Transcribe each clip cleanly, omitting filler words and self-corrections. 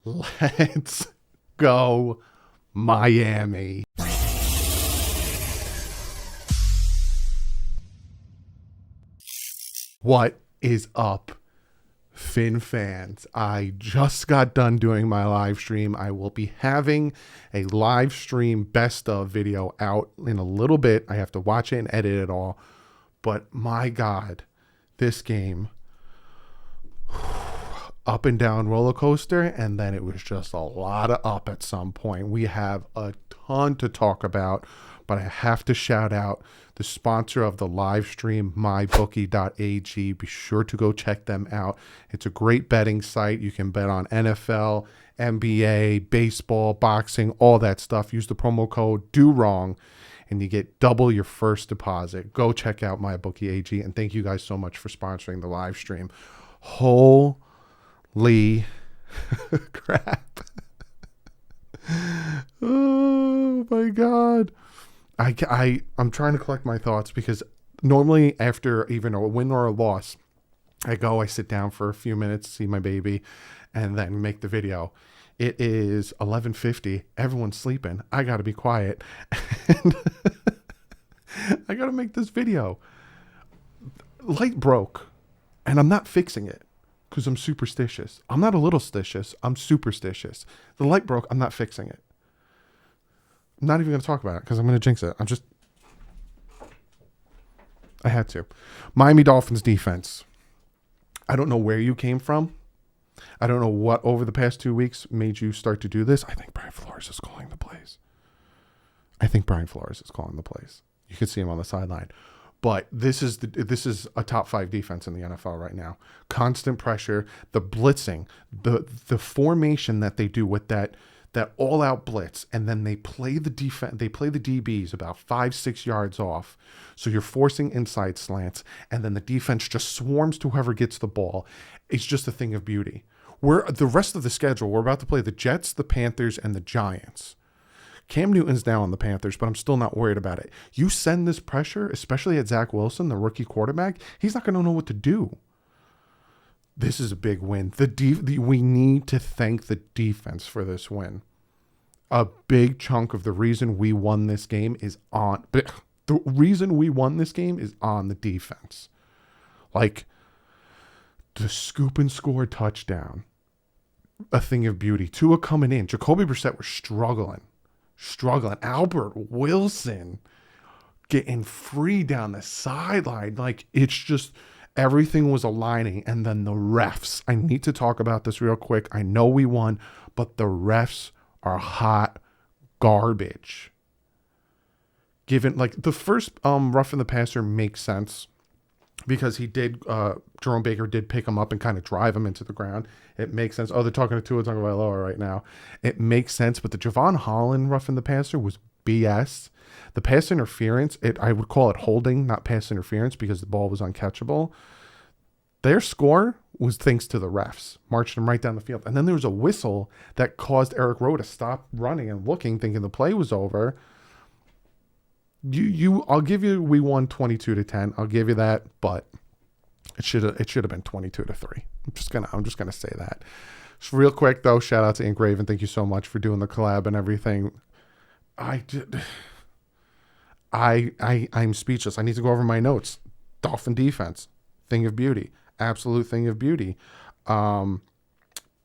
Let's go, Miami. What is up, Fin fans? I just got done doing my live stream. I will be having a live stream best of video out in a little bit. I have to watch it and edit it all. But my God, this game, up and down roller coaster, and then it was just a lot of up at some point. We have a ton to talk about, but I have to shout out the sponsor of the live stream, mybookie.ag. Be sure to go check them out. It's a great betting site. You can bet on NFL, NBA, baseball, boxing, all that stuff. Use the promo code DouglieDoWrong and you get double your first deposit. Go check out mybookie.ag, and thank you guys so much for sponsoring the live stream. Holy crap. Oh my God. I'm trying to collect my thoughts because normally after even a win or a loss, I sit down for a few minutes, see my baby, and then make the video. It is 11:50. Everyone's sleeping. I got to be quiet. And I got to make this video. Light broke, and I'm not fixing it because I'm superstitious. I'm not a little stitious. I'm superstitious. The light broke. I'm not fixing it. I'm not even going to talk about it because I'm going to jinx it. I had to. Miami Dolphins defense. I don't know where you came from. I don't know what over the past 2 weeks made you start to do this. I think Brian Flores is calling the plays. You can see him on the sideline. But this is a top 5 defense in the NFL right now. Constant pressure, the blitzing, the formation that they do with that all-out blitz, and then they play the defense. They play the DBs about 5-6 yards off, so you're forcing inside slants, and then the defense just swarms to whoever gets the ball. It's just a thing of beauty. The rest of the schedule, we're about to play the Jets, the Panthers, and the Giants. Cam Newton's now on the Panthers, but I'm still not worried about it. You send this pressure, especially at Zach Wilson, the rookie quarterback, he's not going to know what to do. This is a big win. We need to thank the defense for this win. A big chunk of the reason we won this game is on the defense. Like the scoop and score touchdown, a thing of beauty. Tua coming in. Jacoby Brissett was struggling. Albert Wilson getting free down the sideline. Like, it's just everything was aligning. And then the refs. I need to talk about this real quick. I know we won, but the refs are hot garbage. Given, like, the first roughing the passer makes sense because he did, Jerome Baker did pick him up and kind of drive him into the ground. It makes sense. Oh, they're talking to Vailoa right now. It makes sense, but the Javon Holland roughing the passer was BS. The pass interference, I would call it holding, not pass interference, because the ball was uncatchable. Their score was thanks to the refs, marched them right down the field. And then there was a whistle that caused Eric Rowe to stop running and looking, thinking the play was over. I'll give you, we won 22-10. I'll give you that, but it should have been 22-3. I'm just gonna say that. Just real quick though, shout out to Ink Raven. Thank you so much for doing the collab and everything. I'm speechless. I need to go over my notes. Dolphin defense, thing of beauty, absolute thing of beauty.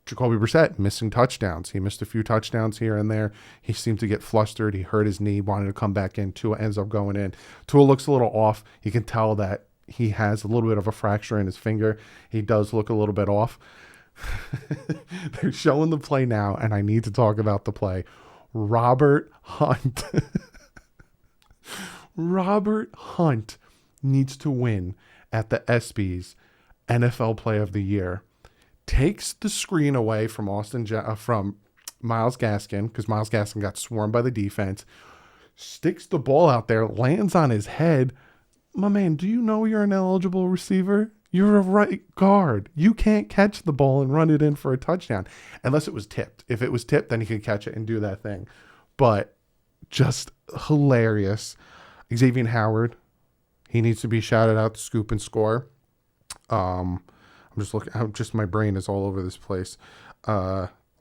Jacoby Brissett missing touchdowns. He missed a few touchdowns here and there. He seemed to get flustered. He hurt his knee, wanted to come back in. Tua ends up going in. Tua looks a little off. You can tell that he has a little bit of a fracture in his finger. He does look a little bit off. They're showing the play now, and I need to talk about the play. Robert Hunt. Robert Hunt needs to win at the ESPYs NFL Play of the Year. Takes the screen away from from Myles Gaskin, because Myles Gaskin got swarmed by the defense. Sticks the ball out there, lands on his head. My man, do you know you're an eligible receiver? You're a right guard. You can't catch the ball and run it in for a touchdown unless it was tipped. If it was tipped, then he could catch it and do that thing. But just hilarious. Xavier Howard, he needs to be shouted out to scoop and score. I'm just looking. My brain is all over this place.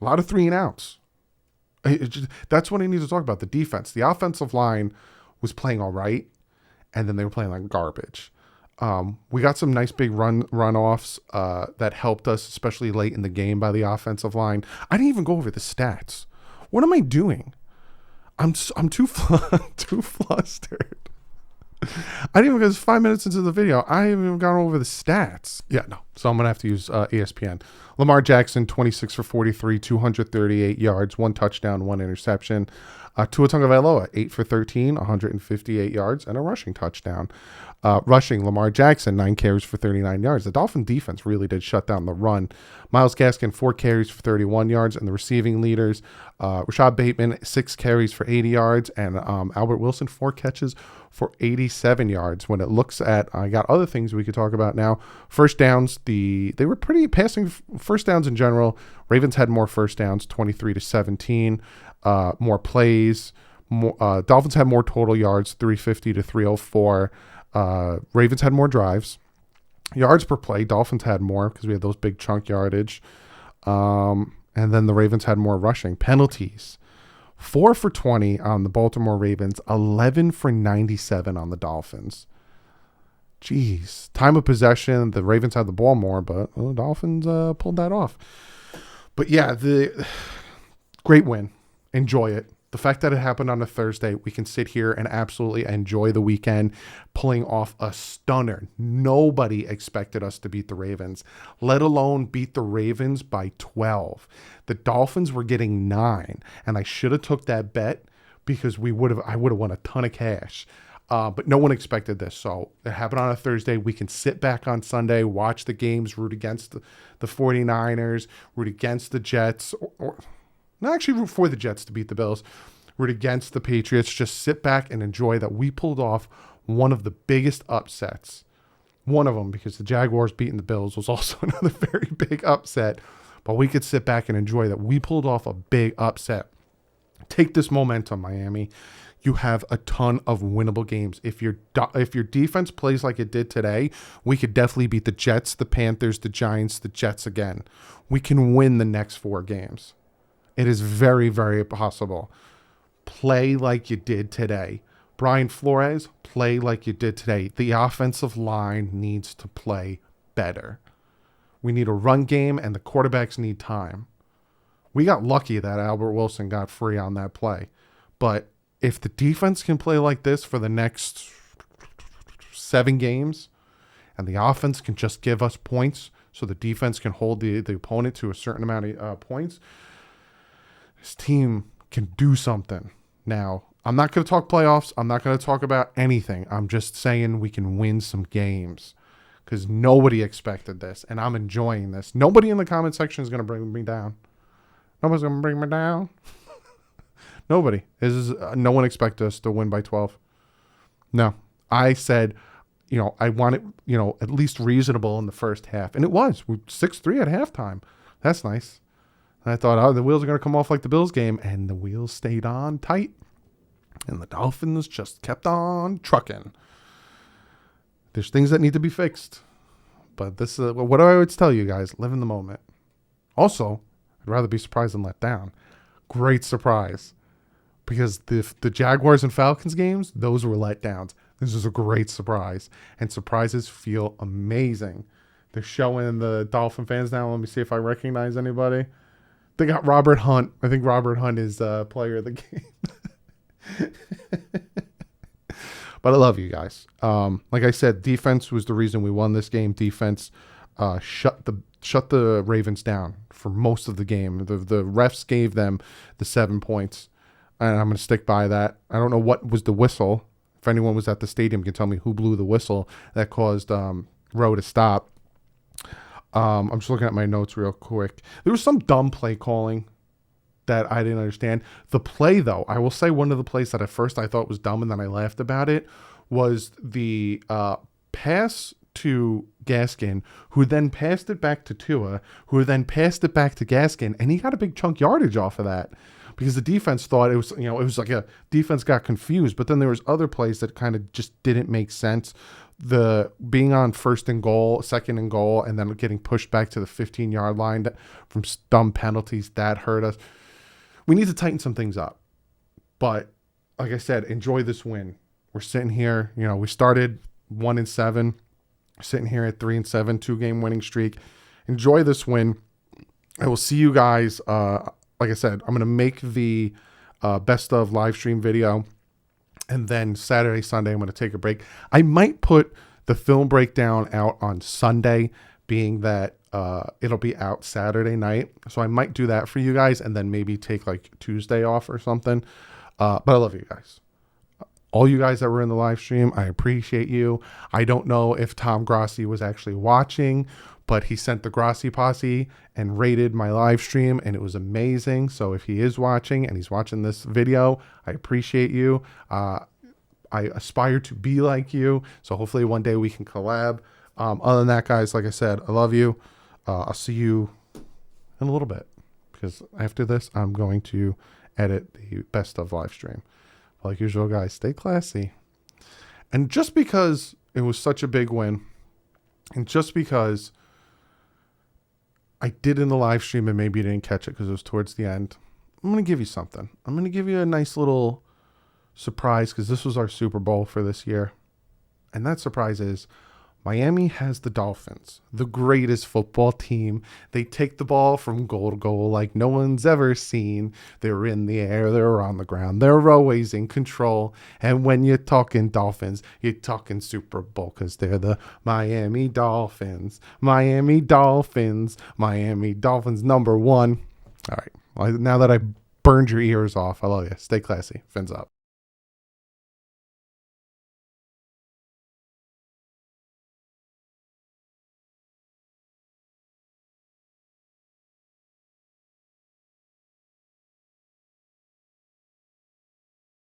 A lot of 3-and-outs. That's what I need to talk about. The defense. The offensive line was playing all right, and then they were playing like garbage. We got some nice big runoffs that helped us, especially late in the game by the offensive line. I didn't even go over the stats. What am I doing? I'm too too flustered. I didn't even get 5 minutes into the video. I haven't even gone over the stats. Yeah, no. So I'm going to have to use ESPN. Lamar Jackson, 26 for 43, 238 yards, 1 touchdown, 1 interception. Tua Tagovailoa, 8 for 13, 158 yards, and a rushing touchdown. Rushing, Lamar Jackson, 9 carries for 39 yards. The Dolphin defense really did shut down the run. Myles Gaskin, 4 carries for 31 yards, and the receiving leaders, Rashad Bateman, 6 carries for 80 yards, and Albert Wilson, 4 catches for 87 yards. When it looks at, I got other things we could talk about now. First downs, they were pretty passing first downs in general. Ravens had more first downs, 23-17, more plays. Dolphins had more total yards, 350 to 304. Ravens had more drives. Yards per play, Dolphins had more because we had those big chunk yardage. And then the Ravens had more rushing. Penalties, 4 for 20 on the Baltimore Ravens, 11 for 97 on the Dolphins. Jeez. Time of possession, the Ravens had the ball more, but the Dolphins pulled that off. But yeah, the great win. Enjoy it. The fact that it happened on a Thursday, we can sit here and absolutely enjoy the weekend pulling off a stunner. Nobody expected us to beat the Ravens, let alone beat the Ravens by 12. The Dolphins were getting 9, and I should have took that bet because I would have won a ton of cash. But no one expected this. So it happened on a Thursday. We can sit back on Sunday, watch the games, root against the 49ers, root against the Jets, or not actually root for the Jets to beat the Bills, root against the Patriots, just sit back and enjoy that we pulled off one of the biggest upsets. One of them, because the Jaguars beating the Bills was also another very big upset, but we could sit back and enjoy that we pulled off a big upset. Take this momentum, Miami. You have a ton of winnable games. If your defense plays like it did today, we could definitely beat the Jets, the Panthers, the Giants, the Jets again. We can win the next 4 games. It is very, very possible. Play like you did today. Brian Flores, play like you did today. The offensive line needs to play better. We need a run game, and the quarterbacks need time. We got lucky that Albert Wilson got free on that play. But if the defense can play like this for the next 7 games, and the offense can just give us points so the defense can hold the opponent to a certain amount of points, this team can do something. Now, I'm not going to talk playoffs. I'm not going to talk about anything. I'm just saying we can win some games because nobody expected this, and I'm enjoying this. Nobody in the comment section is going to bring me down. Nobody's going to bring me down. Nobody. No one expected us to win by 12. No. I said, I want it, at least reasonable in the first half. And it was. We 6-3 at halftime. That's nice. I thought, the wheels are going to come off like the Bills game, and the wheels stayed on tight, and the Dolphins just kept on trucking. There's things that need to be fixed, but this is what I always tell you guys, live in the moment. Also, I'd rather be surprised than let down. Great surprise, because the Jaguars and Falcons games, those were letdowns. This is a great surprise, and surprises feel amazing. They're showing the Dolphin fans now. Let me see if I recognize anybody. They got Robert Hunt. I think Robert Hunt is player of the game. But I love you guys. Like I said, defense was the reason we won this game. Defense shut the Ravens down for most of the game. The refs gave them the 7 points, and I'm going to stick by that. I don't know what was the whistle. If anyone was at the stadium can tell me who blew the whistle that caused Rowe to stop. I'm just looking at my notes real quick. There was some dumb play calling that I didn't understand. The play, though, I will say one of the plays that at first I thought was dumb and then I laughed about it was the pass to Gaskin, who then passed it back to Tua, who then passed it back to Gaskin, and he got a big chunk yardage off of that because the defense thought it was, it was like a defense got confused, but then there was other plays that kind of just didn't make sense. the being on first and goal, second and goal, and then getting pushed back to the 15-yard line from dumb penalties, that hurt us. We need to tighten some things up. But like I said, enjoy this win. We're sitting here, we started 1-7, sitting here at 3-7, 2-game winning streak. Enjoy this win. I will see you guys. Like I said, I'm going to make the best of live stream video. And then Saturday, Sunday, I'm going to take a break. I might put the film breakdown out on Sunday, being that it'll be out Saturday night. So I might do that for you guys and then maybe take like Tuesday off or something. But I love you guys. All you guys that were in the live stream, I appreciate you. I don't know if Tom Grossi was actually watching, but he sent the Grossi posse and rated my live stream, and it was amazing. So if he is watching and he's watching this video, I appreciate you. I aspire to be like you. So hopefully one day we can collab. Other than that, guys, like I said, I love you. I'll see you in a little bit, because after this, I'm going to edit the best of live stream. Like usual, guys, stay classy. And just because it was such a big win, and just because I did in the live stream and maybe you didn't catch it because it was towards the end, I'm going to give you something. I'm going to give you a nice little surprise, because this was our Super Bowl for this year. And that surprise is Miami has the Dolphins, the greatest football team. They take the ball from goal to goal like no one's ever seen. They're in the air, they're on the ground, they're always in control. And when you're talking Dolphins, you're talking Super Bowl, because they're the Miami Dolphins. Miami Dolphins. Miami Dolphins #1. All right. Well, now that I burned your ears off, I love you. Stay classy. Fins up.